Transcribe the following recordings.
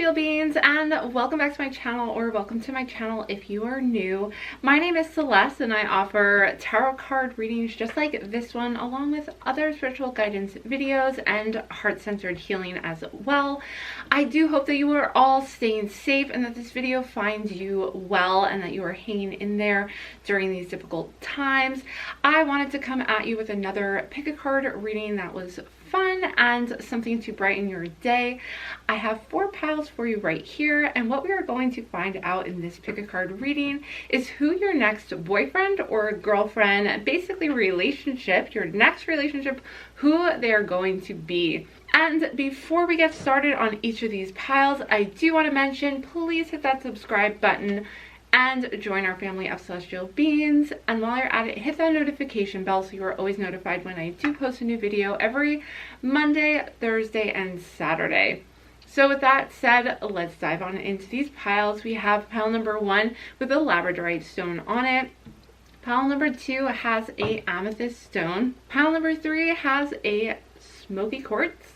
Celestial Beings, and welcome back to my channel, or welcome to my channel if you are new. My name is Celeste and I offer tarot card readings just like this one, along with other spiritual guidance videos and heart-centered healing as well. I do hope that you are all staying safe and that this video finds you well and that you are hanging in there during these difficult times. I wanted to come at you with another pick a card reading that was fun and something to brighten your day. I have 4 piles for you right here, and what we are going to find out in this pick a card reading is who your next boyfriend or girlfriend, basically relationship, your next relationship, who they are going to be. And before we get started on each of these piles, I do want to mention, please hit that subscribe button and join our family of celestial beings. And while you're at it, hit that notification bell so you are always notified when I do post a new video every Monday, Thursday, and Saturday. So with that said, let's dive on into these piles. We have pile number 1 with a Labradorite stone on it. Pile number 2 has a Amethyst stone. Pile number 3 has a Smokey Quartz.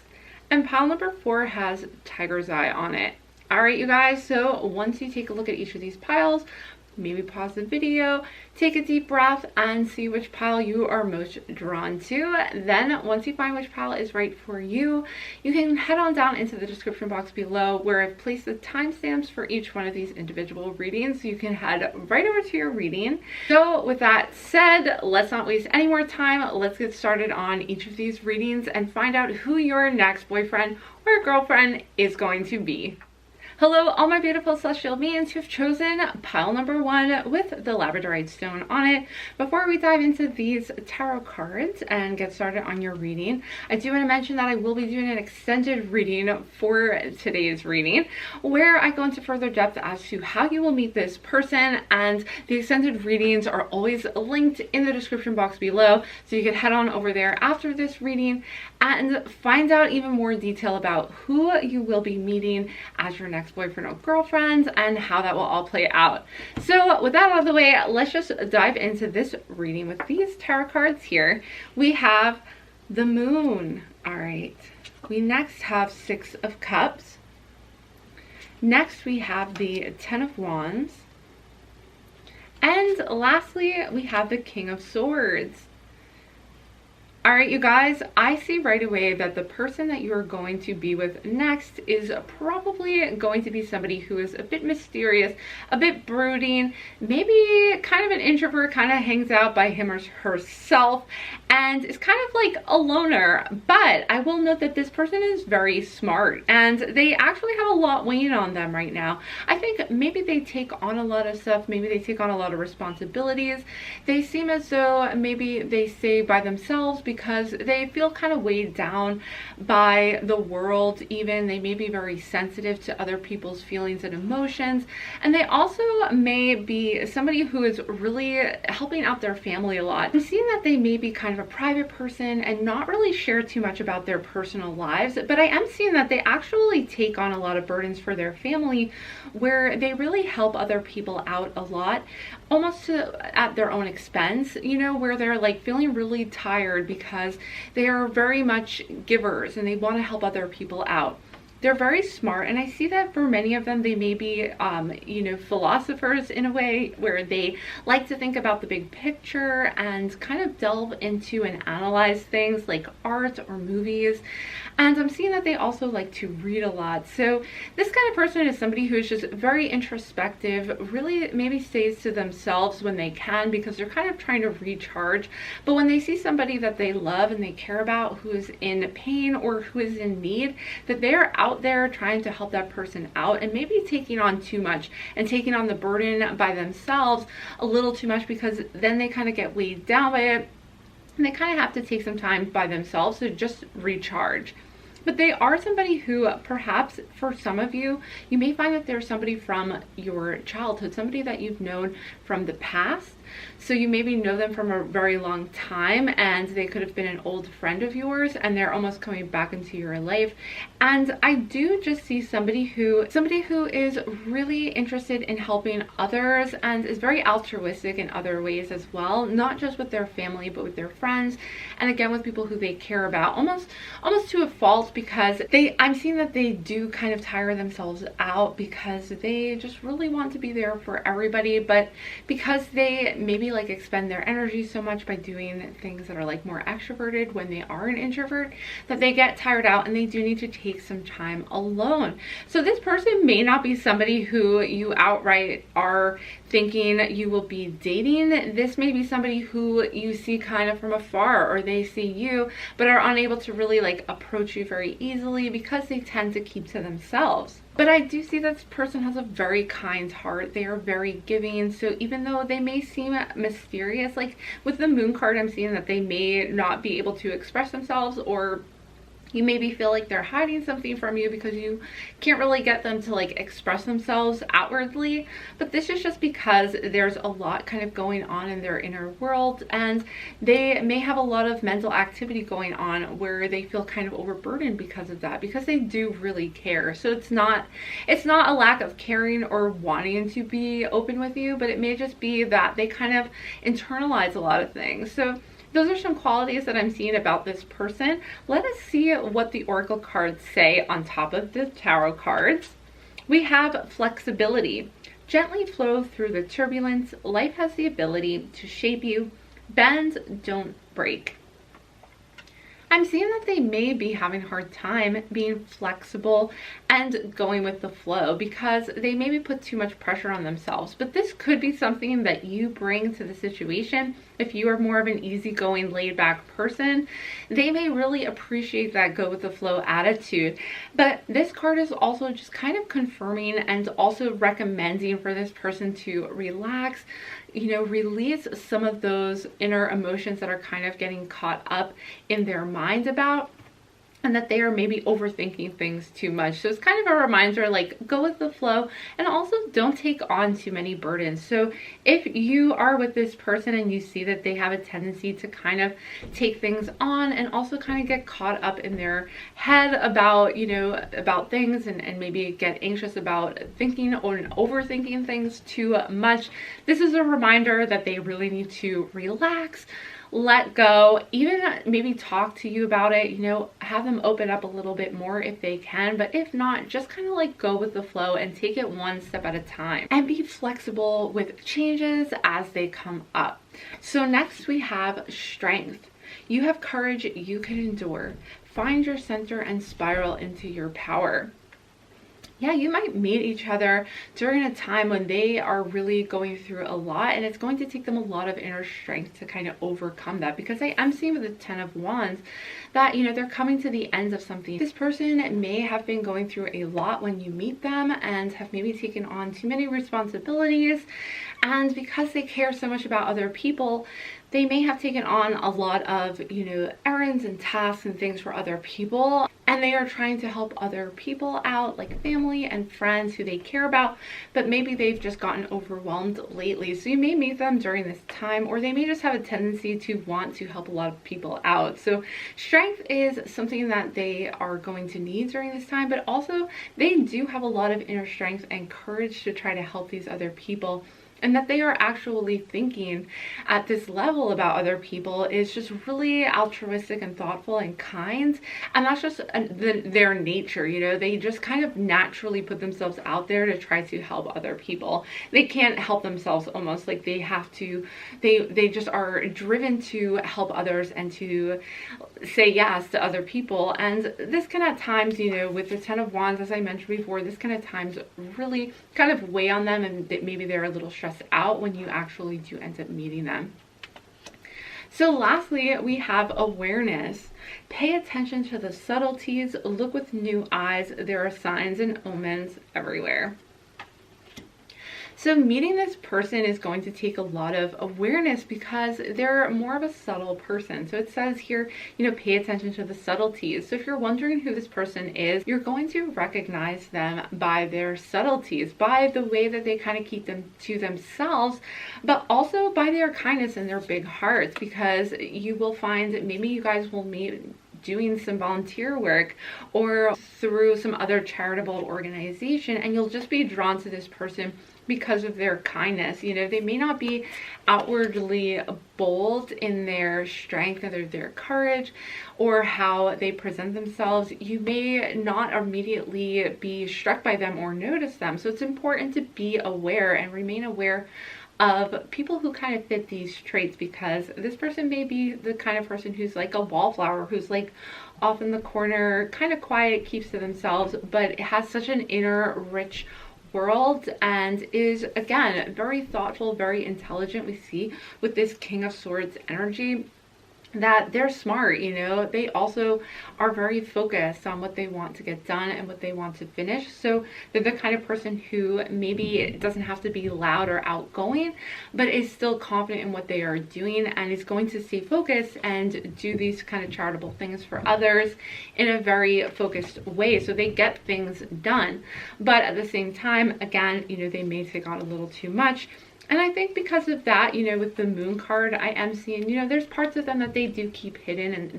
And pile number 4 has Tiger's Eye on it. Alright, you guys, so once you take a look at each of these piles, maybe pause the video, take a deep breath, and see which pile you are most drawn to. Then, once you find which pile is right for you, you can head on down into the description box below where I've placed the timestamps for each one of these individual readings, so you can head right over to your reading. So, with that said, let's not waste any more time. Let's get started on each of these readings and find out who your next boyfriend or girlfriend is going to be. Hello, all my beautiful celestial beings who have chosen pile number 1 with the Labradorite stone on it. Before we dive into these tarot cards and get started on your reading, I do want to mention that I will be doing an extended reading for today's reading, where I go into further depth as to how you will meet this person, and the extended readings are always linked in the description box below, so you can head on over there after this reading and find out even more detail about who you will be meeting as your next boyfriend or girlfriend and how that will all play out. So with that out of the way, let's just dive into this reading with these tarot cards here. We have the Moon. All right. We next have 6 of Cups. Next we have the 10 of Wands. And lastly, we have the King of Swords. Alright, you guys, I see right away that the person that you are going to be with next is probably going to be somebody who is a bit mysterious, a bit brooding, maybe kind of an introvert, kind of hangs out by him or herself, and is kind of like a loner. But I will note that this person is very smart, and they actually have a lot weighing on them right now. I think maybe they take on a lot of stuff, maybe they take on a lot of responsibilities. They seem as though maybe they stay by themselves because they feel kind of weighed down by the world. Even they may be very sensitive to other people's feelings and emotions, and they also may be somebody who is really helping out their family a lot. I'm seeing that they may be kind of a private person and not really share too much about their personal lives, but I am seeing that they actually take on a lot of burdens for their family, where they really help other people out a lot, almost at their own expense, you know, where they're like feeling really tired because they are very much givers and they want to help other people out. They're very smart, and I see that for many of them they may be you know, philosophers in a way, where they like to think about the big picture and kind of delve into and analyze things like art or movies. And I'm seeing that they also like to read a lot. So this kind of person is somebody who's just very introspective, really maybe stays to themselves when they can because they're kind of trying to recharge. But when they see somebody that they love and they care about who is in pain or who is in need, that they're out there trying to help that person out, and maybe taking on too much and taking on the burden by themselves a little too much, because then they kind of get weighed down by it and they kind of have to take some time by themselves to just recharge. But they are somebody who, perhaps for some of you, you may find that there's somebody from your childhood, somebody that you've known from the past, So you maybe know them from a very long time, and they could have been an old friend of yours, and they're almost coming back into your life. And I do just see somebody who is really interested in helping others and is very altruistic in other ways as well, not just with their family but with their friends, and again with people who they care about, almost to a fault, because I'm seeing that they do kind of tire themselves out because they just really want to be there for everybody, but because they maybe like expend their energy so much by doing things that are like more extroverted when they are an introvert, that they get tired out and they do need to take some time alone. So this person may not be somebody who you outright are thinking you will be dating. This may be somebody who you see kind of from afar, or they see you but are unable to really like approach you very easily because they tend to keep to themselves. But I do see that this person has a very kind heart. They are very giving. So even though they may seem mysterious, like with the moon card, I'm seeing that they may not be able to express themselves, or you maybe feel like they're hiding something from you because you can't really get them to like express themselves outwardly. But this is just because there's a lot kind of going on in their inner world, and they may have a lot of mental activity going on where they feel kind of overburdened because of that, because they do really care. So it's not a lack of caring or wanting to be open with you, but it may just be that they kind of internalize a lot of things. So those are some qualities that I'm seeing about this person. Let us see what the oracle cards say on top of the tarot cards. We have flexibility. Gently flow through the turbulence. Life has the ability to shape you. Bend, don't break. I'm seeing that they may be having a hard time being flexible and going with the flow because they maybe put too much pressure on themselves. But this could be something that you bring to the situation. If you are more of an easygoing, laid-back person, they may really appreciate that go with the flow attitude. But this card is also just kind of confirming and also recommending for this person to relax, you know, release some of those inner emotions that are kind of getting caught up in their mind about, and that they are maybe overthinking things too much. So it's kind of a reminder, like, go with the flow, and also don't take on too many burdens. So if you are with this person and you see that they have a tendency to kind of take things on and also kind of get caught up in their head about, you know, about things, and maybe get anxious about thinking or overthinking things too much, this is a reminder that they really need to relax, let go, even maybe talk to you about it, you know, have them open up a little bit more if they can. But if not, just kind of like go with the flow and take it one step at a time and be flexible with changes as they come up. So next we have strength. You have courage, you can endure. Find your center and spiral into your power. Yeah, you might meet each other during a time when they are really going through a lot, and it's going to take them a lot of inner strength to kind of overcome that, because I am seeing with the 10 of Wands that, you know, they're coming to the end of something. This person may have been going through a lot when you meet them and have maybe taken on too many responsibilities, and because they care so much about other people, they may have taken on a lot of, you know, errands and tasks and things for other people, and they are trying to help other people out, like family and friends who they care about, but maybe they've just gotten overwhelmed lately. So you may meet them during this time, or they may just have a tendency to want to help a lot of people out. So strength is something that they are going to need during this time, but also they do have a lot of inner strength and courage to try to help these other people. And that they are actually thinking at this level about other people is just really altruistic and thoughtful and kind. And that's just their nature, you know. They just kind of naturally put themselves out there to try to help other people. They can't help themselves, almost like they have to, they just are driven to help others and to say yes to other people. And this can at times, you know, with the 10 of Wands, as I mentioned before, this can at times really kind of weigh on them, and maybe they're a little stressed out when you actually do end up meeting them. So lastly, we have awareness. Pay attention to the subtleties. Look with new eyes. There are signs and omens everywhere. So meeting this person is going to take a lot of awareness because they're more of a subtle person. So it says here, pay attention to the subtleties. So if you're wondering who this person is, you're going to recognize them by their subtleties, by the way that they kind of keep them to themselves, but also by their kindness and their big hearts, because you will find that maybe you guys will meet doing some volunteer work or through some other charitable organization, and you'll just be drawn to this person because of their kindness. They may not be outwardly bold in their strength or their courage or how they present themselves. You may not immediately be struck by them or notice them. So it's important to be aware and remain aware of people who kind of fit these traits, because this person may be the kind of person who's like a wallflower, who's like off in the corner, kind of quiet, keeps to themselves, but has such an inner rich world and is, again, very thoughtful, very intelligent. We see with this King of Swords energy that they're smart. They also are very focused on what they want to get done and what they want to finish. So they're the kind of person who maybe doesn't have to be loud or outgoing, but is still confident in what they are doing and is going to stay focused and do these kind of charitable things for others in a very focused way. So they get things done, but at the same time, again, they may take on a little too much. And I think because of that, with the Moon card, I am seeing, there's parts of them that they do keep hidden, and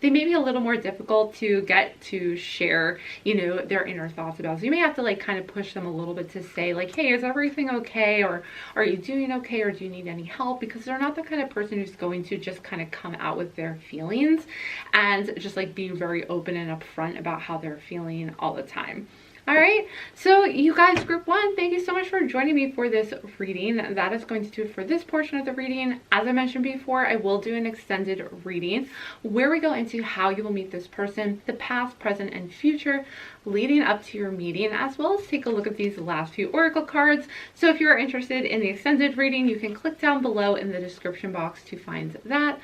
they may be a little more difficult to get to share, their inner thoughts about. So you may have to like kind of push them a little bit to say like, hey, is everything okay? Or are you doing okay? Or do you need any help? Because they're not the kind of person who's going to just kind of come out with their feelings and just like be very open and upfront about how they're feeling all the time. All right, so you guys, group 1, thank you so much for joining me for this reading. That is going to do it for this portion of the reading. As I mentioned before, I will do an extended reading where we go into how you will meet this person, the past, present, and future leading up to your meeting, as well as take a look at these last few oracle cards. So if you're interested in the extended reading, you can click down below in the description box to find that.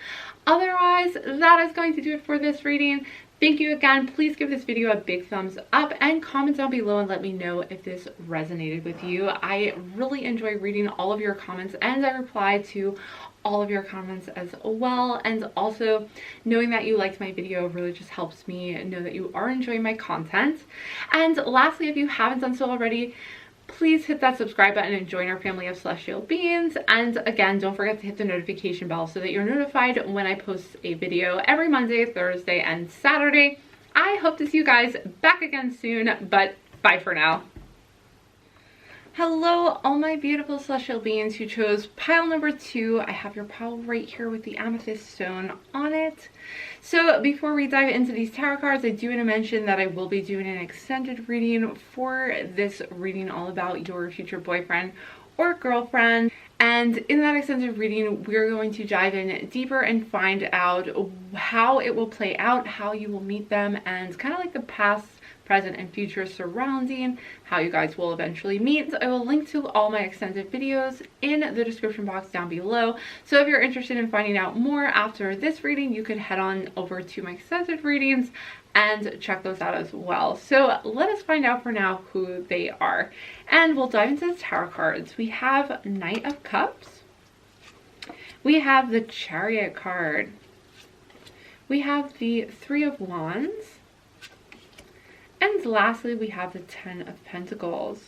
Otherwise, that is going to do it for this reading. Thank you again. Please give this video a big thumbs up and comment down below and let me know if this resonated with you. I really enjoy reading all of your comments and I reply to all of your comments as well. And also knowing that you liked my video really just helps me know that you are enjoying my content. And lastly, if you haven't done so already, please hit that subscribe button and join our family of celestial beings. And again, don't forget to hit the notification bell so that you're notified when I post a video every Monday, Thursday, and Saturday. I hope to see you guys back again soon, but bye for now. Hello, all my beautiful celestial beings who chose pile number 2. I have your pile right here with the amethyst stone on it. So before we dive into these tarot cards, I do want to mention that I will be doing an extended reading for this reading all about your future boyfriend or girlfriend. And in that extended reading, we're going to dive in deeper and find out how it will play out, how you will meet them, and kind of like the past, present, and future surrounding how you guys will eventually meet. I will link to all my extended videos in the description box down below. So if you're interested in finding out more after this reading, you could head on over to my extended readings and check those out as well. So let us find out for now who they are. And we'll dive into the tarot cards. We have Knight of Cups. We have the Chariot card. We have the Three of Wands. And lastly, we have the 10 of Pentacles.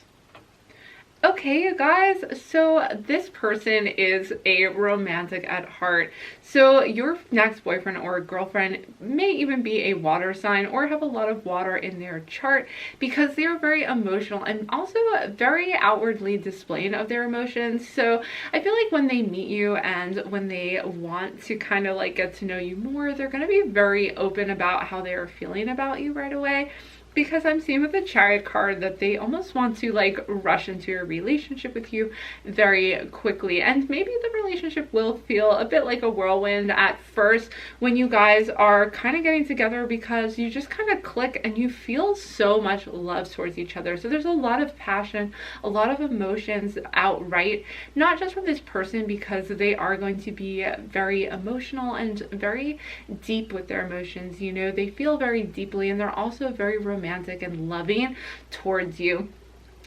Okay, you guys, so this person is a romantic at heart. So your next boyfriend or girlfriend may even be a water sign or have a lot of water in their chart, because they're very emotional and also very outwardly displaying of their emotions. So I feel like when they meet you and when they want to kind of like get to know you more, they're going to be very open about how they are feeling about you right away. Because I'm seeing with the Chariot card that they almost want to like rush into a relationship with you very quickly, and maybe the relationship will feel a bit like a whirlwind at first when you guys are kind of getting together, because you just kind of click and you feel so much love towards each other. So there's a lot of passion, a lot of emotions outright, not just from this person, because they are going to be very emotional and very deep with their emotions. You know, they feel very deeply, and they're also very romantic and loving towards you.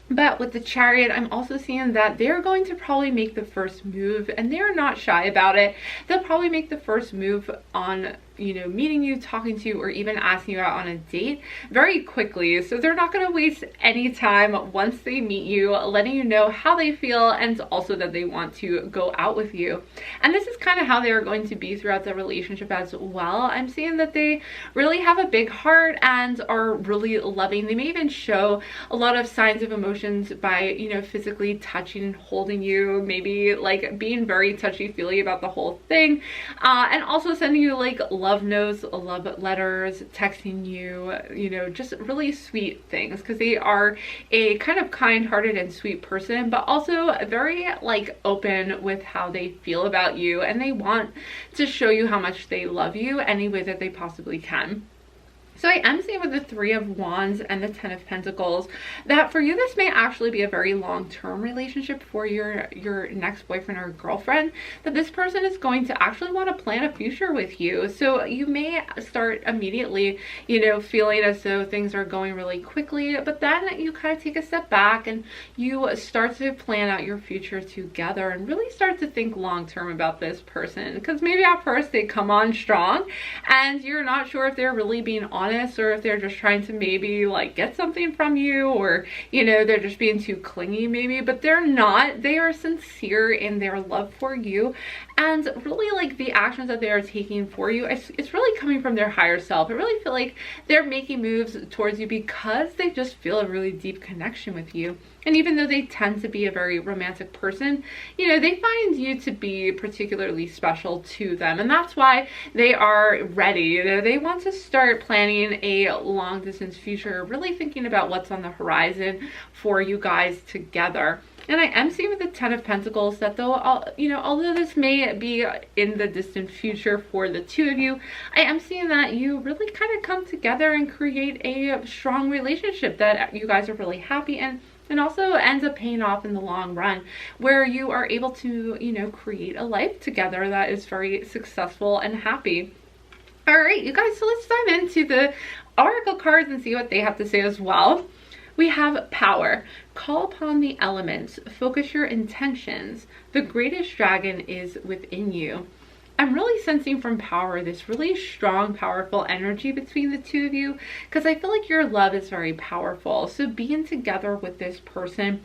But with the Chariot, I'm also seeing that they're going to probably make the first move, and they're not shy about it. They'll probably make the first move on, you know, meeting you, talking to you, or even asking you out on a date very quickly. So they're not going to waste any time once they meet you, letting you know how they feel and also that they want to go out with you. And this is kind of how they are going to be throughout the relationship as well. I'm seeing that they really have a big heart and are really loving. They may even show a lot of signs of emotion by, you know, physically touching and holding you, maybe like being very touchy-feely about the whole thing, and also sending you like love notes, love letters, texting you, you know, just really sweet things, because they are a kind of kind-hearted and sweet person, but also very like open with how they feel about you, and they want to show you how much they love you any way that they possibly can. So I am seeing with the Three of Wands and the Ten of Pentacles that for you, this may actually be a very long-term relationship for your next boyfriend or girlfriend, that this person is going to actually want to plan a future with you. So you may start immediately, you know, feeling as though things are going really quickly, but then you kind of take a step back and you start to plan out your future together and really start to think long-term about this person. Because maybe at first they come on strong and you're not sure if they're really being honest, or if they're just trying to maybe like get something from you, or, you know, they're just being too clingy maybe, but they're not. They are sincere in their love for you, and really like the actions that they are taking for you, it's really coming from their higher self. I really feel like they're making moves towards you because they just feel a really deep connection with you. And even though they tend to be a very romantic person, you know, they find you to be particularly special to them. And that's why they are ready. You know, they want to start planning a long distance future, really thinking about what's on the horizon for you guys together. And I am seeing with the Ten of Pentacles that though, you know, although this may be in the distant future for the two of you, I am seeing that you really kind of come together and create a strong relationship that you guys are really happy in. And also ends up paying off in the long run, where you are able to, you know, create a life together that is very successful and happy. All right, you guys, so let's dive into the oracle cards and see what they have to say as well. We have Power. Call upon the elements. Focus your intentions. The greatest dragon is within you. I'm really sensing from Power this really strong, powerful energy between the two of you, because I feel like your love is very powerful. So being together with this person,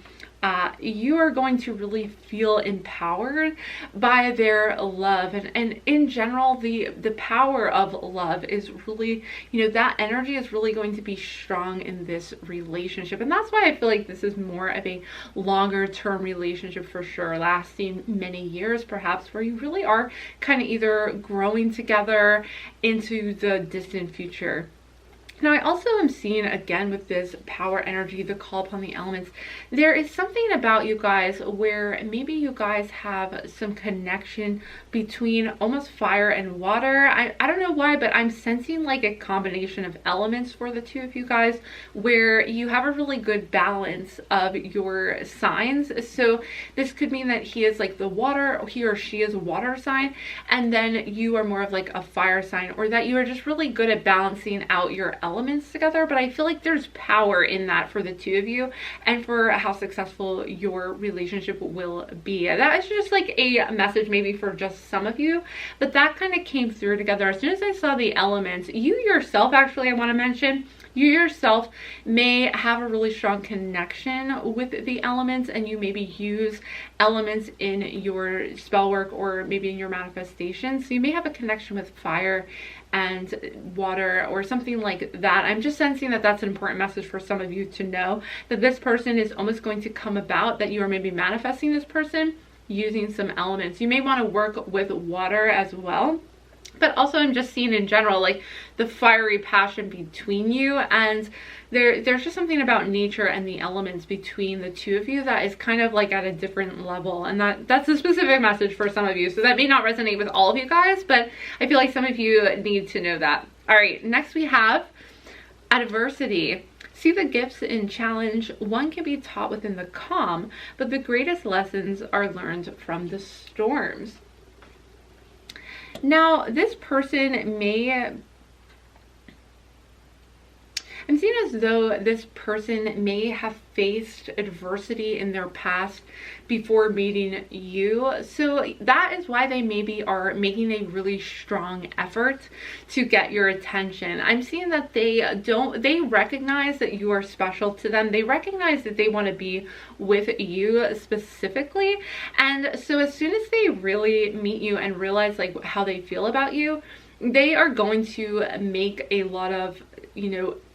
you are going to really feel empowered by their love, and in general the power of love is really, you know, that energy is really going to be strong in this relationship. And that's why I feel like this is more of a longer term relationship for sure, lasting many years perhaps, where you really are kind of either growing together into the distant future. Now, I also am seeing, again, with this Power energy, the call upon the elements, there is something about you guys where maybe you guys have some connection between almost fire and water. I don't know why, but I'm sensing like a combination of elements for the two of you guys, where you have a really good balance of your signs. So this could mean that he is like the water, he or she is a water sign, and then you are more of like a fire sign, or that you are just really good at balancing out your elements together. But I feel like there's power in that for the two of you and for how successful your relationship will be. That is just like a message maybe for just some of you, but that kind of came through together as soon as I saw the elements. You yourself, actually, I want to mention, you yourself may have a really strong connection with the elements, and you maybe use elements in your spell work or maybe in your manifestation. So you may have a connection with fire and water or something like that. I'm just sensing that that's an important message for some of you to know, that this person is almost going to come about, that you are maybe manifesting this person using some elements. You may want to work with water as well. But also I'm just seeing in general like the fiery passion between you, and there's just something about nature and the elements between the two of you that is kind of like at a different level, and that's a specific message for some of you. So that may not resonate with all of you guys, but I feel like some of you need to know that. All right, next we have Adversity. See the gifts in challenge. One can be taught within the calm, but the greatest lessons are learned from the storms. Now, this person may, I'm seeing as though this person may have faced adversity in their past before meeting you. So that is why they maybe are making a really strong effort to get your attention. I'm seeing that they recognize that you are special to them. They recognize that they want to be with you specifically. And so as soon as they really meet you and realize like how they feel about you, they are going to make a lot of,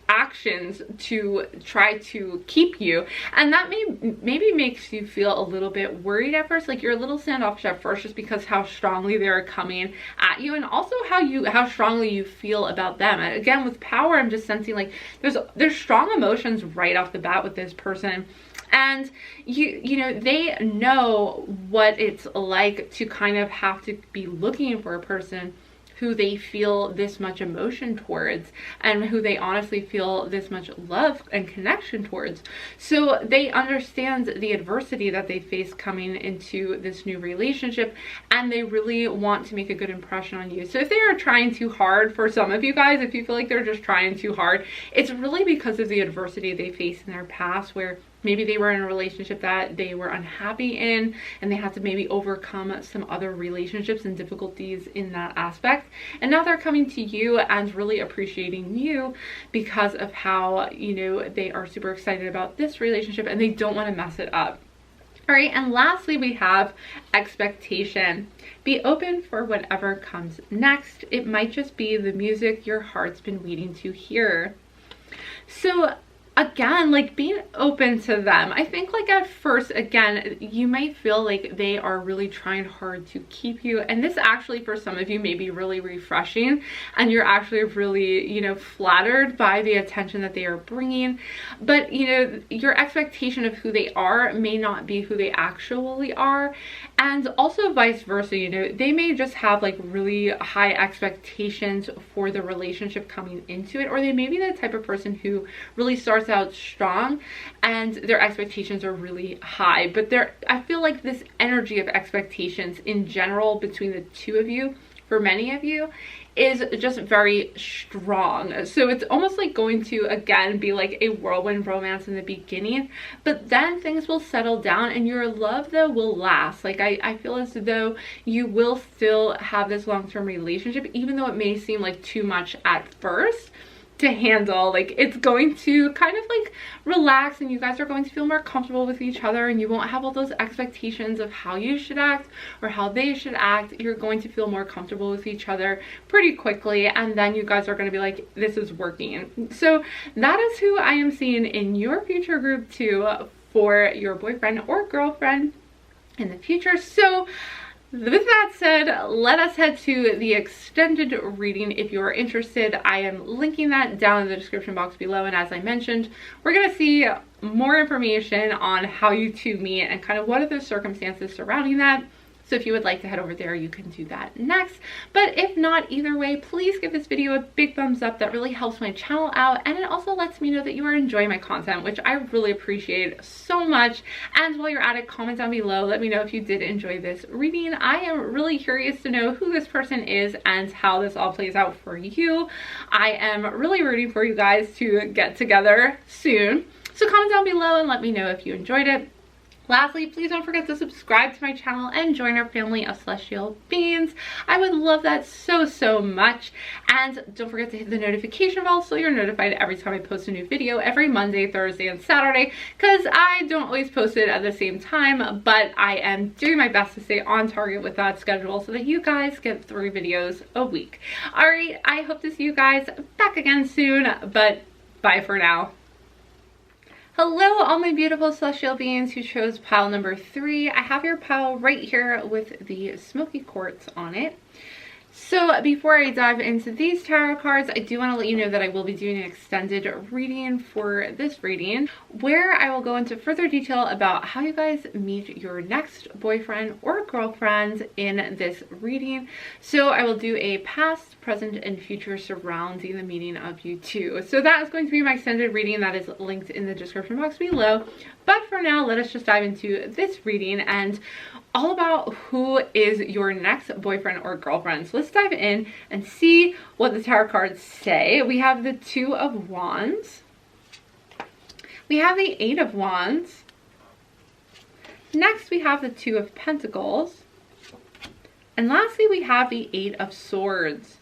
actions to try to keep you. And that maybe makes you feel a little bit worried at first, like you're a little standoffish at first, just because how strongly they're coming at you, and also how strongly you feel about them. And again, with power, I'm just sensing like there's strong emotions right off the bat with this person. And they know what it's like to kind of have to be looking for a person who they feel this much emotion towards, and who they honestly feel this much love and connection towards. So they understand the adversity that they face coming into this new relationship, and they really want to make a good impression on you. So if they are trying too hard, for some of you guys, if you feel like they're just trying too hard, it's really because of the adversity they faced in their past, where maybe they were in a relationship that they were unhappy in, and they had to maybe overcome some other relationships and difficulties in that aspect. And now they're coming to you and really appreciating you because of how, they are super excited about this relationship and they don't want to mess it up. All right, and lastly, we have expectation. Be open for whatever comes next. It might just be the music your heart's been waiting to hear. So again, like being open to them. I think like at first, again, you might feel like they are really trying hard to keep you. And this actually for some of you may be really refreshing, and you're actually really, flattered by the attention that they are bringing. But, your expectation of who they are may not be who they actually are. And also vice versa, they may just have like really high expectations for the relationship coming into it. Or they may be the type of person who really starts out strong and their expectations are really high. But I feel like this energy of expectations in general between the two of you, for many of you, is just very strong. So it's almost like going to, again, be like a whirlwind romance in the beginning, but then things will settle down and your love though will last. Like I feel as though you will still have this long-term relationship, even though it may seem like too much at first to handle. Like it's going to kind of like relax, and you guys are going to feel more comfortable with each other, and you won't have all those expectations of how you should act or how they should act. You're going to feel more comfortable with each other pretty quickly, and then you guys are going to be like, this is working. So that is who I am seeing in your future group 2 for your boyfriend or girlfriend in the future. So with that said, let us head to the extended reading if you are interested. I am linking that down in the description box below, and as I mentioned, we're going to see more information on how you two meet and kind of what are the circumstances surrounding that. So if you would like to head over there, you can do that next. But if not, either way, please give this video a big thumbs up. That really helps my channel out, and it also lets me know that you are enjoying my content, which I really appreciate so much. And while you're at it, comment down below. Let me know if you did enjoy this reading. I am really curious to know who this person is and how this all plays out for you. I am really rooting for you guys to get together soon. So comment down below and let me know if you enjoyed it. Lastly, please don't forget to subscribe to my channel and join our family of celestial beings. I would love that so much. And don't forget to hit the notification bell so you're notified every time I post a new video every Monday, Thursday, and Saturday, because I don't always post it at the same time, but I am doing my best to stay on target with that schedule so that you guys get 3 videos a week. Alright, I hope to see you guys back again soon, but bye for now. Hello all my beautiful celestial beings who chose pile number 3. I have your pile right here with the Smokey Quartz on it. So before I dive into these tarot cards, I do want to let you know that I will be doing an extended reading for this reading, where I will go into further detail about how you guys meet your next boyfriend or girlfriend in this reading. So I will do a past, present, and future surrounding the meeting of you two. So that is going to be my extended reading that is linked in the description box below. But for now, let us just dive into this reading. And all about who is your next boyfriend or girlfriend. So let's dive in and see what the tarot cards say. We have the Two of Wands. We have the Eight of Wands. Next, we have the Two of Pentacles. And lastly, we have the Eight of Swords.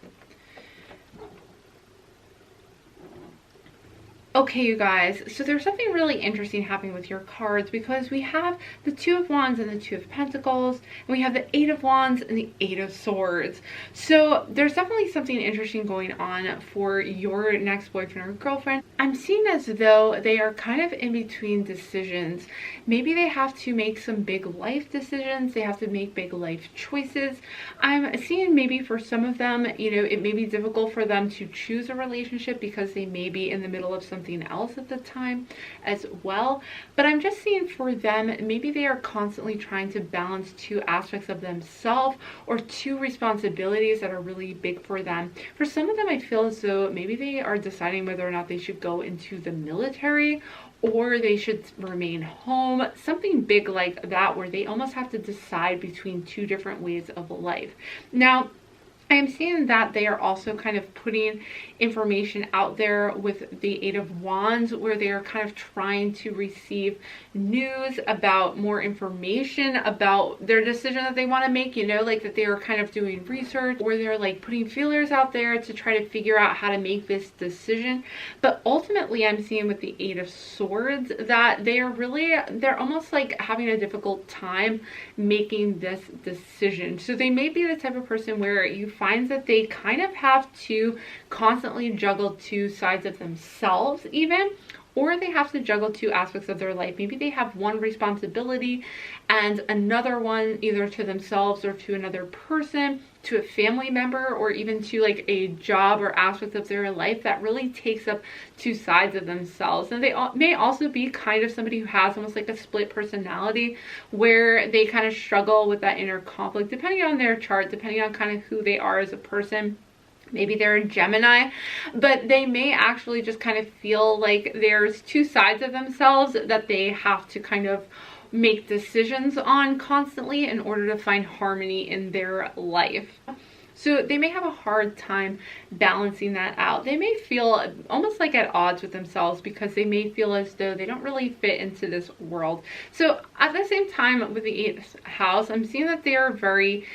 Okay, you guys, so there's something really interesting happening with your cards, because we have the Two of Wands and the Two of Pentacles, and we have the Eight of Wands and the Eight of Swords. So there's definitely something interesting going on for your next boyfriend or girlfriend. I'm seeing as though they are kind of in between decisions. Maybe they have to make some big life decisions. They have to make big life choices. I'm seeing maybe for some of them, you know, it may be difficult for them to choose a relationship because they may be in the middle of something else at the time as well. But I'm just seeing for them, maybe they are constantly trying to balance two aspects of themselves or two responsibilities that are really big for them. For some of them, I feel as though maybe they are deciding whether or not they should go into the military or they should remain home, something big like that, where they almost have to decide between two different ways of life. Now, I am seeing that they are also kind of putting information out there with the Eight of Wands, where they are kind of trying to receive news about more information about their decision that they want to make, you know, like that they are kind of doing research, or they're like putting feelers out there to try to figure out how to make this decision. But ultimately, I'm seeing with the Eight of Swords that they're almost like having a difficult time making this decision. So they may be the type of person where you find that they kind of have to constantly juggle two sides of themselves even, or they have to juggle two aspects of their life. Maybe they have one responsibility and another one either to themselves or to another person, to a family member, or even to like a job or aspect of their life that really takes up two sides of themselves. And they may also be kind of somebody who has almost like a split personality, where they kind of struggle with that inner conflict depending on their chart, depending on kind of who they are as a person. Maybe they're a Gemini, but they may actually just kind of feel like there's two sides of themselves that they have to kind of make decisions on constantly in order to find harmony in their life. So they may have a hard time balancing that out. They may feel almost like at odds with themselves because they may feel as though they don't really fit into this world. So at the same time with the 8th house, I'm seeing that they are very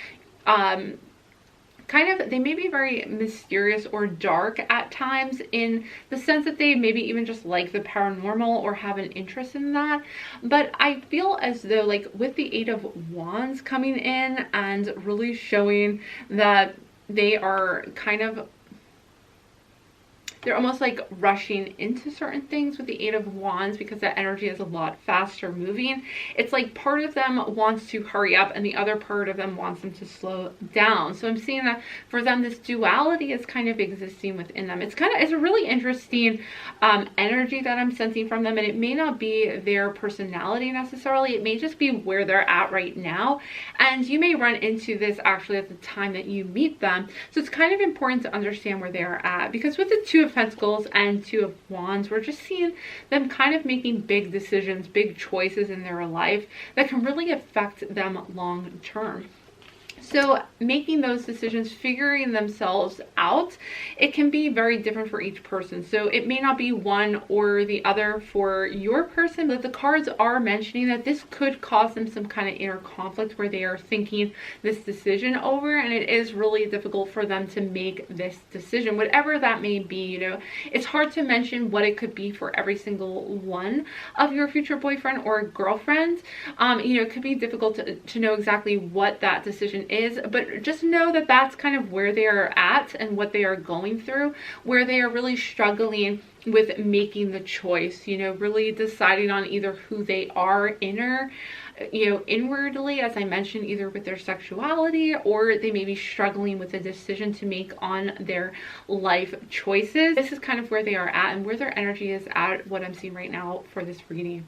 they may be very mysterious or dark at times, in the sense that they maybe even just like the paranormal or have an interest in that. But I feel as though, like with the Eight of Wands coming in and really showing that they are they're almost like rushing into certain things with the Eight of Wands, because that energy is a lot faster moving. It's like part of them wants to hurry up and the other part of them wants them to slow down. So I'm seeing that for them, this duality is kind of existing within them. It's a really interesting energy that I'm sensing from them, and it may not be their personality necessarily. It may just be where they're at right now, and you may run into this actually at the time that you meet them. So it's kind of important to understand where they are at, because with the Two of Pentacles and Two of Wands, we're just seeing them kind of making big decisions, big choices in their life that can really affect them long term. So making those decisions, figuring themselves out, it can be very different for each person. So it may not be one or the other for your person, but the cards are mentioning that this could cause them some kind of inner conflict where they are thinking this decision over, and it is really difficult for them to make this decision, whatever that may be. You know, it's hard to mention what it could be for every single one of your future boyfriend or girlfriend. You know, it could be difficult to know exactly what that decision is, but just know that that's kind of where they are at and what they are going through, where they are really struggling with making the choice, you know, really deciding on either who they are inwardly, as I mentioned, either with their sexuality, or they may be struggling with a decision to make on their life choices. This is kind of where they are at and where their energy is at, what I'm seeing right now for this reading.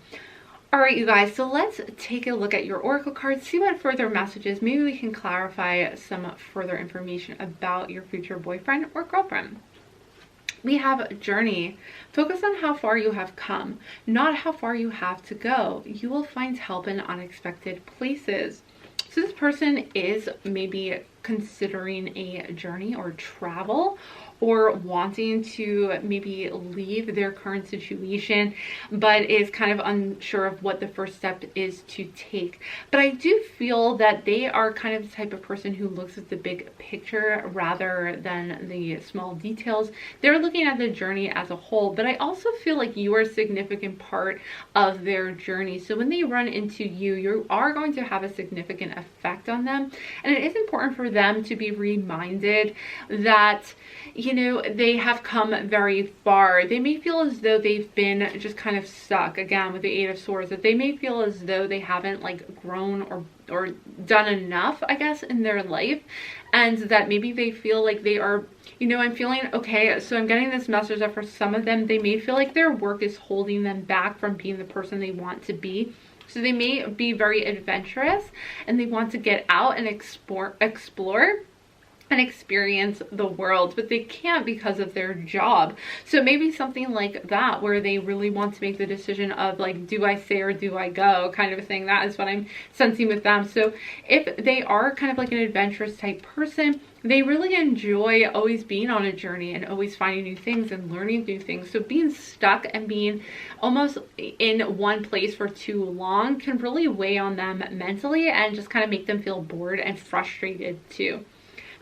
All right, you guys, so let's take a look at your oracle cards, see what further messages, maybe we can clarify some further information about your future boyfriend or girlfriend. We have journey. Focus on how far you have come, not how far you have to go. You will find help in unexpected places. So this person is maybe considering a journey or travel, or wanting to maybe leave their current situation, but is kind of unsure of what the first step is to take. But I do feel that they are kind of the type of person who looks at the big picture rather than the small details. They're looking at the journey as a whole, but I also feel like you are a significant part of their journey. So when they run into you, you are going to have a significant effect on them. And it is important for them to be reminded that, you know, they have come very far. They may feel as though they've been just kind of stuck, again with the Eight of Swords, that they may feel as though they haven't like grown or done enough, I guess, in their life, and that maybe they feel like they are, you know, I'm feeling, okay, so I'm getting this message that for some of them, they may feel like their work is holding them back from being the person they want to be. So they may be very adventurous and they want to get out and explore and experience the world, but they can't because of their job. So maybe something like that, where they really want to make the decision of like, do I stay or do I go, kind of a thing. That is what I'm sensing with them. So if they are kind of like an adventurous type person, they really enjoy always being on a journey and always finding new things and learning new things. So being stuck and being almost in one place for too long can really weigh on them mentally and just kind of make them feel bored and frustrated too.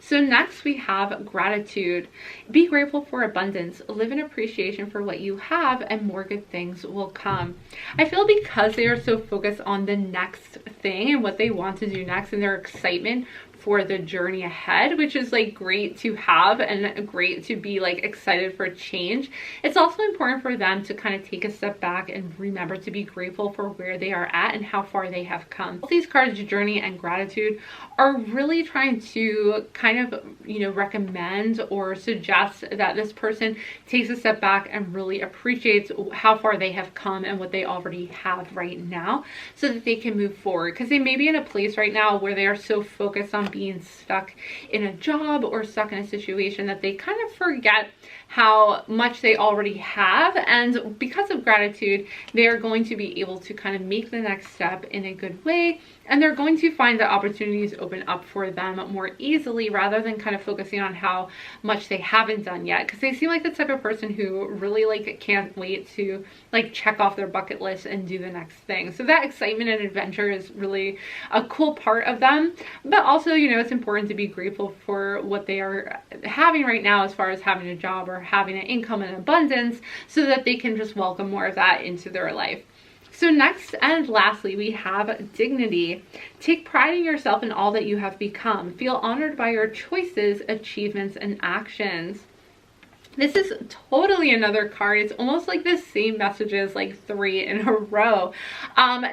So next we have gratitude. Be grateful for abundance. Live in appreciation for what you have, and more good things will come. I feel because they are so focused on the next thing and what they want to do next and their excitement for the journey ahead, which is like great to have and great to be like excited for change. It's also important for them to kind of take a step back and remember to be grateful for where they are at and how far they have come. These cards, journey and gratitude, are really trying to kind of, you know, recommend or suggest that this person takes a step back and really appreciates how far they have come and what they already have right now, so that they can move forward. Because they may be in a place right now where they are so focused on being stuck in a job or stuck in a situation that they kind of forget how much they already have. And because of gratitude, they are going to be able to kind of make the next step in a good way, and they're going to find that opportunities open up for them more easily, rather than kind of focusing on how much they haven't done yet, because they seem like the type of person who really like can't wait to like check off their bucket list and do the next thing. So that excitement and adventure is really a cool part of them. But also, you know, it's important to be grateful for what they are having right now, as far as having a job or having an income and abundance, so that they can just welcome more of that into their life. So next and lastly, we have dignity. Take pride in yourself and all that you have become. Feel honored by your choices, achievements, and actions. This is totally another card. It's almost like the same messages, like 3 in a row.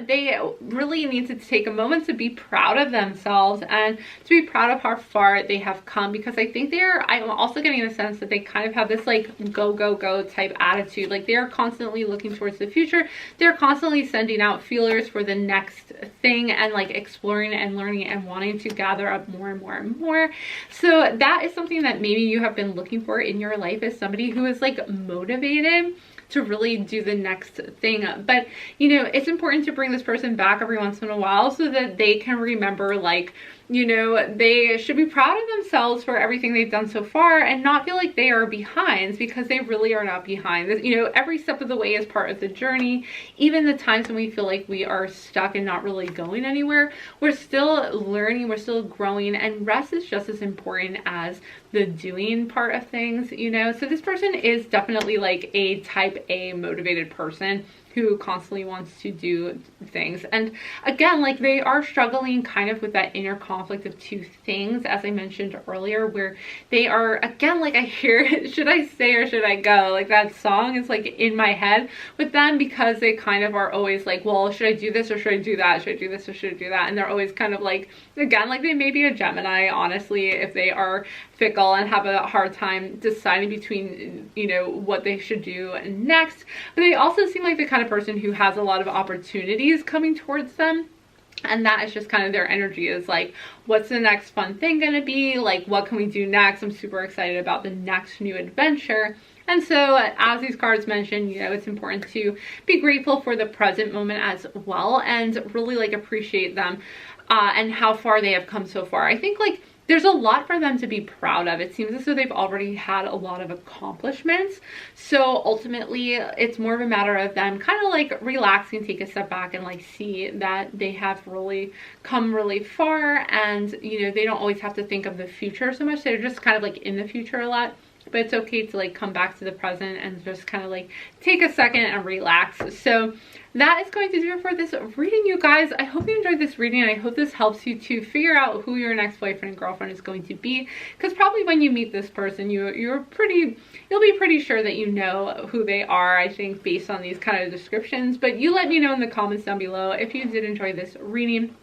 They really need to take a moment to be proud of themselves and to be proud of how far they have come, because I think I'm also getting a sense that they kind of have this like go, go, go type attitude. Like they are constantly looking towards the future. They're constantly sending out feelers for the next thing and like exploring and learning and wanting to gather up more and more and more. So that is something that maybe you have been looking for in your life, is somebody who is like motivated to really do the next thing. But you know, it's important to bring this person back every once in a while so that they can remember, like, you know, they should be proud of themselves for everything they've done so far and not feel like they are behind, because they really are not behind. You know, every step of the way is part of the journey. Even the times when we feel like we are stuck and not really going anywhere, we're still learning, we're still growing, and rest is just as important as the doing part of things, you know. So this person is definitely like a type A motivated person who constantly wants to do things. And again, like they are struggling kind of with that inner conflict of two things, as I mentioned earlier, where they are, again, like I hear, should I stay or should I go? Like that song is like in my head with them, because they kind of are always like, well, should I do this or should I do that? Should I do this or should I do that? And they're always kind of like, again, like they may be a Gemini, honestly, if they are fickle and have a hard time deciding between, you know, what they should do next. But they also seem like the kind of person who has a lot of opportunities coming towards them, and that is just kind of their energy, is like, what's the next fun thing gonna be? Like, what can we do next? I'm super excited about the next new adventure. And so as these cards mention, you know, it's important to be grateful for the present moment as well, and really like appreciate them. and how far they have come so far. I think like there's a lot for them to be proud of. It seems as though they've already had a lot of accomplishments. So ultimately, it's more of a matter of them kind of like relaxing, take a step back and like see that they have really come really far. And, you know, they don't always have to think of the future so much. They're just kind of like in the future a lot. But it's okay to like come back to the present and just kind of like take a second and relax. So that is going to do it for this reading, you guys. I hope you enjoyed this reading, and I hope this helps you to figure out who your next boyfriend and girlfriend is going to be, because probably when you meet this person, you'll be pretty sure that you know who they are, I think, based on these kind of descriptions. But you let me know in the comments down below if you did enjoy this reading.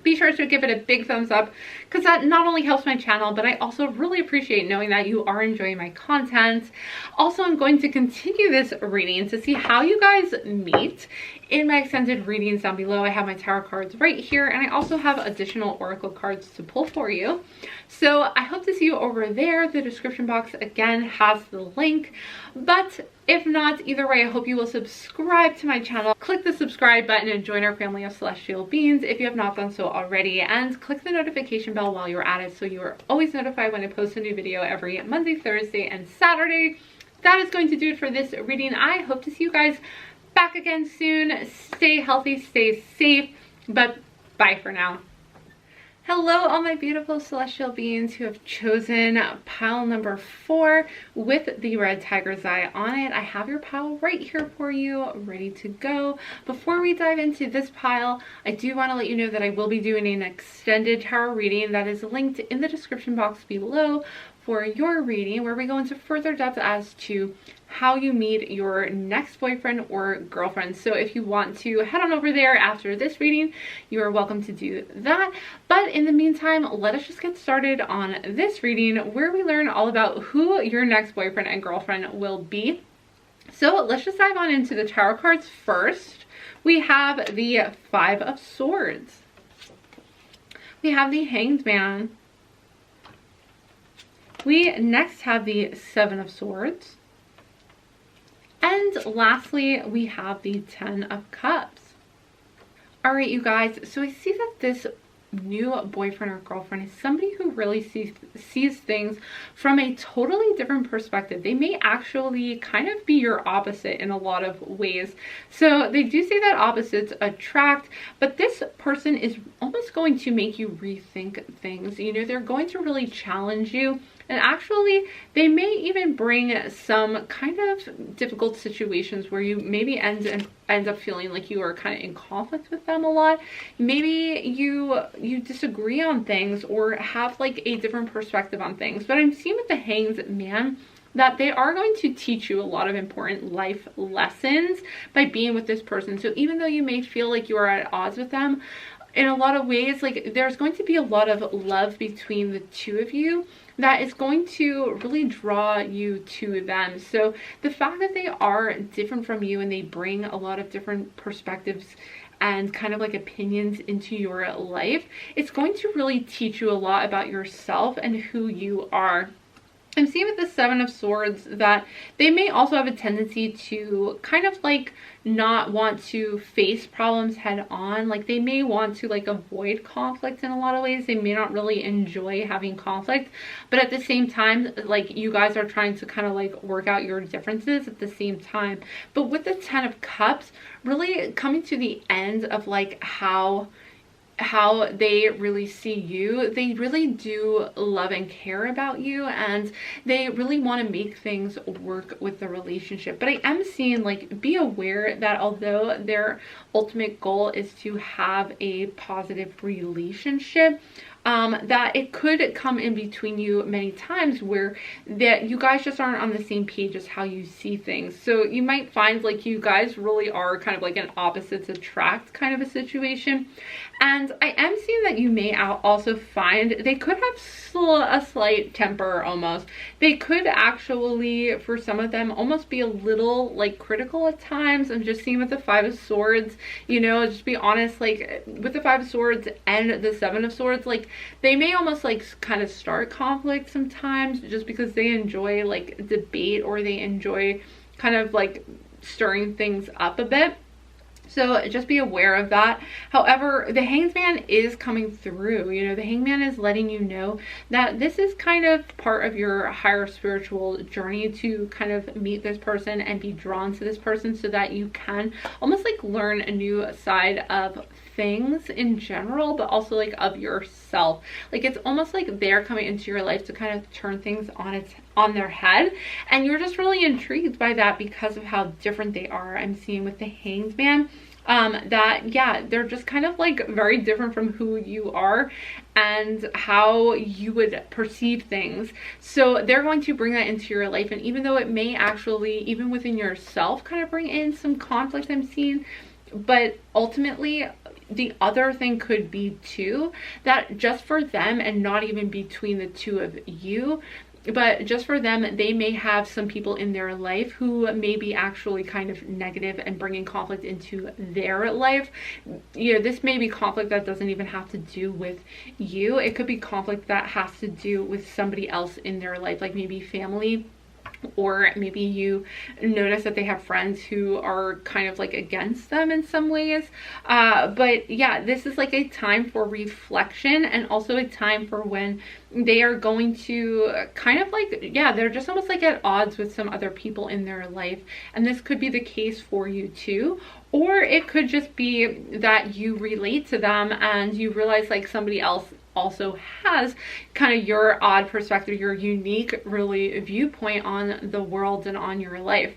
Be sure to give it a big thumbs up, because that not only helps my channel, but I also really appreciate knowing that you are enjoying my content. Also, I'm going to continue this reading to see how you guys meet in my extended readings down below. I have my tarot cards right here, and I also have additional oracle cards to pull for you. So I hope to see you over there. The description box again has the link, but if not, either way, I hope you will subscribe to my channel. Click the subscribe button and join our family of celestial beings if you have not done so already, and click the notification bell while you're at it so you are always notified when I post a new video every Monday, Thursday, and Saturday. That is going to do it for this reading. I hope to see you guys back again soon. Stay healthy, stay safe, but bye for now. Hello, all my beautiful celestial beings who have chosen pile number 4 with the red tiger's eye on it. I have your pile right here for you, ready to go. Before we dive into this pile, I do want to let you know that I will be doing an extended tarot reading that is linked in the description box below for your reading, where we go into further depth as to how you meet your next boyfriend or girlfriend. So if you want to head on over there after this reading, you are welcome to do that. But in the meantime, let us just get started on this reading, where we learn all about who your next boyfriend and girlfriend will be. So let's just dive on into the tarot cards first. We have the 5 of Swords. We have the Hanged Man. We next have the 7 of Swords. And lastly, we have the 10 of Cups. All right, you guys, so I see that this new boyfriend or girlfriend is somebody who really sees things from a totally different perspective. They may actually kind of be your opposite in a lot of ways. So they do say that opposites attract, but this person is almost going to make you rethink things. You know, they're going to really challenge you. And actually, they may even bring some kind of difficult situations where you maybe end up feeling like you are kind of in conflict with them a lot. Maybe you disagree on things or have like a different perspective on things. But I'm seeing with the Hanged Man that they are going to teach you a lot of important life lessons by being with this person. So even though you may feel like you are at odds with them, in a lot of ways, like there's going to be a lot of love between the two of you that is going to really draw you to them. So the fact that they are different from you and they bring a lot of different perspectives and kind of like opinions into your life, it's going to really teach you a lot about yourself and who you are. I'm seeing with the 7 of Swords that they may also have a tendency to kind of like not want to face problems head on. Like they may want to like avoid conflict in a lot of ways. They may not really enjoy having conflict, but at the same time, like you guys are trying to kind of like work out your differences at the same time. But with the 10 of Cups, really coming to the end of like how they really see you. They really do love and care about you, and they really want to make things work with the relationship. But I am seeing like, be aware that although their ultimate goal is to have a positive relationship, that it could come in between you many times where that you guys just aren't on the same page as how you see things. So you might find like you guys really are kind of like an opposites attract kind of a situation. And I am seeing that you may also find they could have a slight temper almost. They could actually, for some of them, almost be a little like critical at times. I'm just seeing with the 5 of Swords, you know, just be honest, like with the 5 of Swords and the 7 of Swords, like they may almost like kind of start conflict sometimes just because they enjoy like debate, or they enjoy kind of like stirring things up a bit. So just be aware of that. However, the Hanged Man is coming through. You know, the Hanged Man is letting you know that this is kind of part of your higher spiritual journey, to kind of meet this person and be drawn to this person, so that you can almost like learn a new side of things in general, but also like of yourself. Like it's almost like they're coming into your life to kind of turn things on their head, and you're just really intrigued by that because of how different they are. I'm seeing with the Hanged Man that yeah, they're just kind of like very different from who you are and how you would perceive things. So they're going to bring that into your life, and even though it may actually, even within yourself, kind of bring in some conflict, I'm seeing, but ultimately the other thing could be too, that just for them, and not even between the two of you, but just for them, they may have some people in their life who may be actually kind of negative and bringing conflict into their life. You know, this may be conflict that doesn't even have to do with you. It could be conflict that has to do with somebody else in their life, like maybe family, or maybe you notice that they have friends who are kind of like against them in some ways. But yeah, this is like a time for reflection, and also a time for when they are going to kind of like, yeah, they're just almost like at odds with some other people in their life. And this could be the case for you too. Or it could just be that you relate to them and you realize like somebody else also has kind of your odd perspective, your unique really viewpoint on the world and on your life.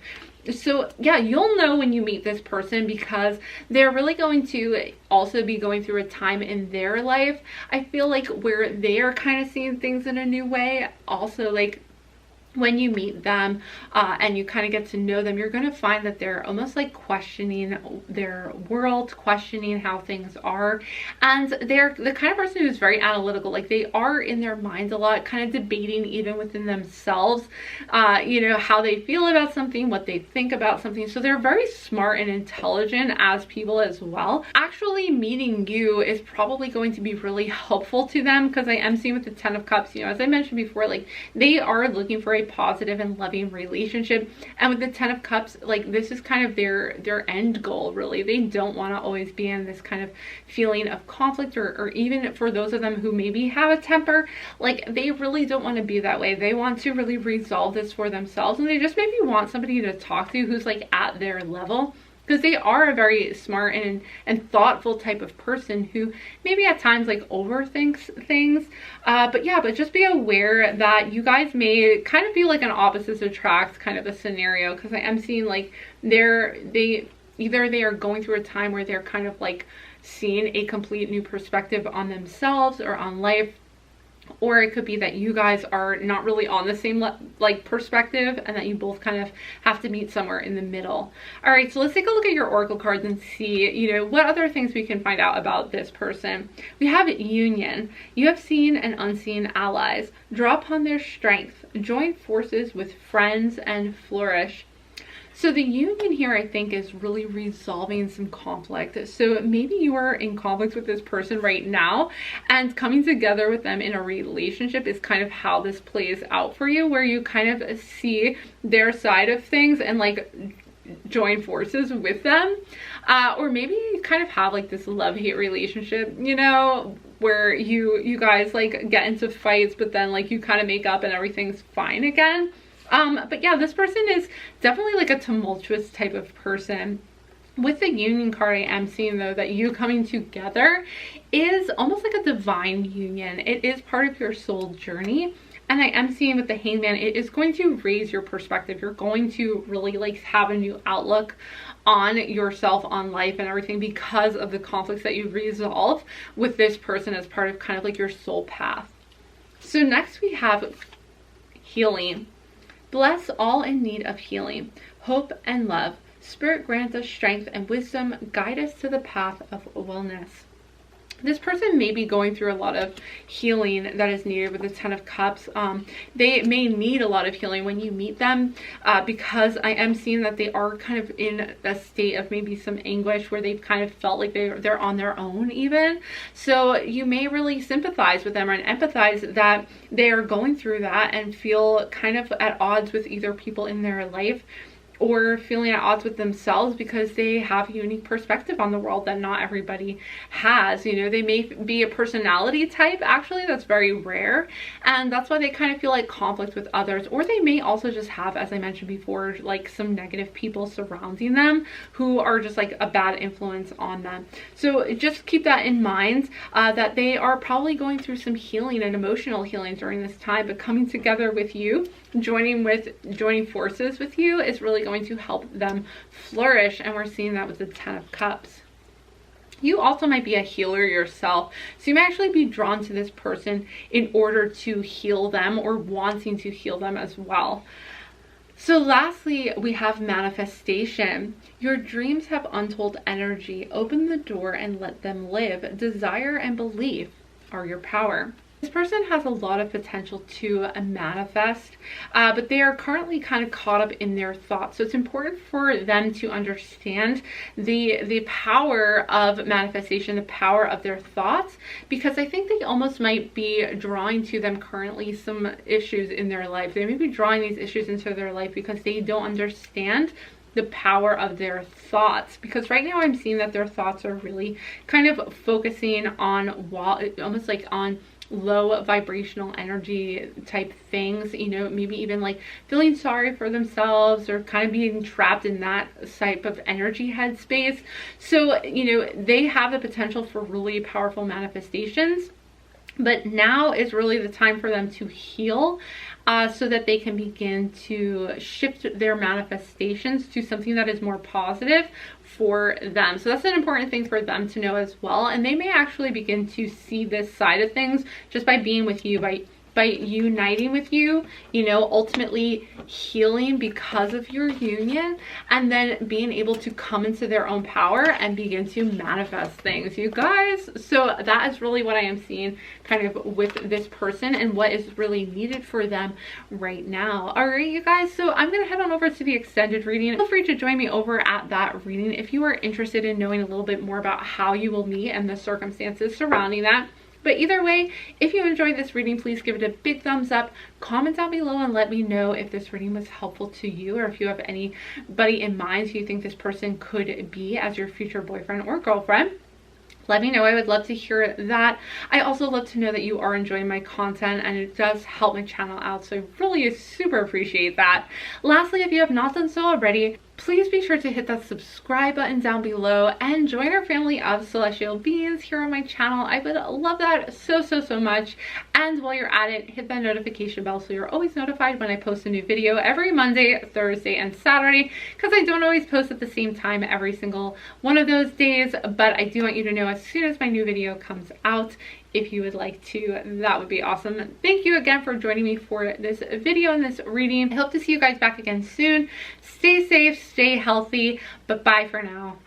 So yeah, you'll know when you meet this person, because they're really going to also be going through a time in their life, I feel like, where they are kind of seeing things in a new way. Also, like when you meet them and you kind of get to know them, you're going to find that they're almost like questioning their world, questioning how things are. And they're the kind of person who's very analytical. Like they are in their minds a lot, kind of debating even within themselves, you know, how they feel about something, what they think about something. So they're very smart and intelligent as people as well. Actually meeting you is probably going to be really helpful to them, because I am seeing with the Ten of Cups, you know, as I mentioned before, like they are looking for a positive and loving relationship. And with the Ten of Cups, like this is kind of their end goal, really. They don't want to always be in this kind of feeling of conflict, or even for those of them who maybe have a temper, like they really don't want to be that way. They want to really resolve this for themselves, and they just maybe want somebody to talk to who's like at their level, because they are a very smart and thoughtful type of person who maybe at times like overthinks things. But yeah, but just be aware that you guys may kind of be like an opposites attract kind of a scenario, because I am seeing like they are going through a time where they're kind of like seeing a complete new perspective on themselves or on life. Or it could be that you guys are not really on the same like perspective, and that you both kind of have to meet somewhere in the middle. All right, so let's take a look at your oracle cards and see, you know, what other things we can find out about this person. We have union. You have seen and unseen allies. Draw upon their strength. Join forces with friends and flourish. So the union here, I think, is really resolving some conflict. So maybe you are in conflict with this person right now, and coming together with them in a relationship is kind of how this plays out for you, where you kind of see their side of things and like join forces with them. Or maybe you kind of have like this love-hate relationship, you know, where you guys like get into fights, but then like you kind of make up and everything's fine again. But yeah, this person is definitely like a tumultuous type of person. With the union card, I am seeing though that you coming together is almost like a divine union. It is part of your soul journey. And I am seeing with the Hangman, it is going to raise your perspective. You're going to really like have a new outlook on yourself, on life and everything, because of the conflicts that you resolve with this person as part of kind of like your soul path. So next we have healing. Bless all in need of healing, hope and love. Spirit grant us strength and wisdom. Guide us to the path of wellness. This person may be going through a lot of healing that is needed with the Ten of Cups. They may need a lot of healing when you meet them, because I am seeing that they are kind of in a state of maybe some anguish, where they've kind of felt like they're on their own even. So you may really sympathize with them and empathize that they are going through that and feel kind of at odds with either people in their life. or feeling at odds with themselves because they have a unique perspective on the world that not everybody has. You know, they may be a personality type actually that's very rare, and that's why they kind of feel like conflict with others. Or they may also just have, as I mentioned before, like some negative people surrounding them who are just like a bad influence on them. So just keep that in mind, that they are probably going through some healing and emotional healing during this time, but coming together with you, joining forces with you is really going to help them flourish. And we're seeing that with the 10 of Cups. You also might be a healer yourself, so you may actually be drawn to this person in order to heal them or wanting to heal them as well. So lastly, we have manifestation. Your dreams have untold energy. Open the door and let them live. Desire and belief are your power. This person has a lot of potential to manifest, but they are currently kind of caught up in their thoughts. So it's important for them to understand the power of manifestation, the power of their thoughts, because I think they almost might be drawing to them currently some issues in their life. They may be drawing these issues into their life because they don't understand the power of their thoughts, because right now I'm seeing that their thoughts are really kind of focusing on almost like on low vibrational energy type things, you know, maybe even like feeling sorry for themselves or kind of being trapped in that type of energy headspace. So, you know, they have the potential for really powerful manifestations, but now is really the time for them to heal, so that they can begin to shift their manifestations to something that is more positive for them. So that's an important thing for them to know as well. And they may actually begin to see this side of things just by being with you, by uniting with you, you know, ultimately healing because of your union, and then being able to come into their own power and begin to manifest things, you guys. So that is really what I am seeing kind of with this person and what is really needed for them right now. All right, you guys, so I'm gonna head on over to the extended reading. Feel free to join me over at that reading if you are interested in knowing a little bit more about how you will meet and the circumstances surrounding that. But either way, if you enjoyed this reading, please give it a big thumbs up. Comment down below and let me know if this reading was helpful to you, or if you have anybody in mind who you think this person could be as your future boyfriend or girlfriend. Let me know. I would love to hear that. I also love to know that you are enjoying my content, and it does help my channel out, so I really super appreciate that. Lastly, if you have not done so already, please be sure to hit that subscribe button down below and join our family of celestial beings here on my channel. I would love that so much. And while you're at it, hit that notification bell so you're always notified when I post a new video every Monday, Thursday, and Saturday, because I don't always post at the same time every single one of those days, but I do want you to know as soon as my new video comes out. If you would like to, that would be awesome. Thank you again for joining me for this video and this reading. I hope to see you guys back again soon. Stay safe, stay healthy, but bye for now.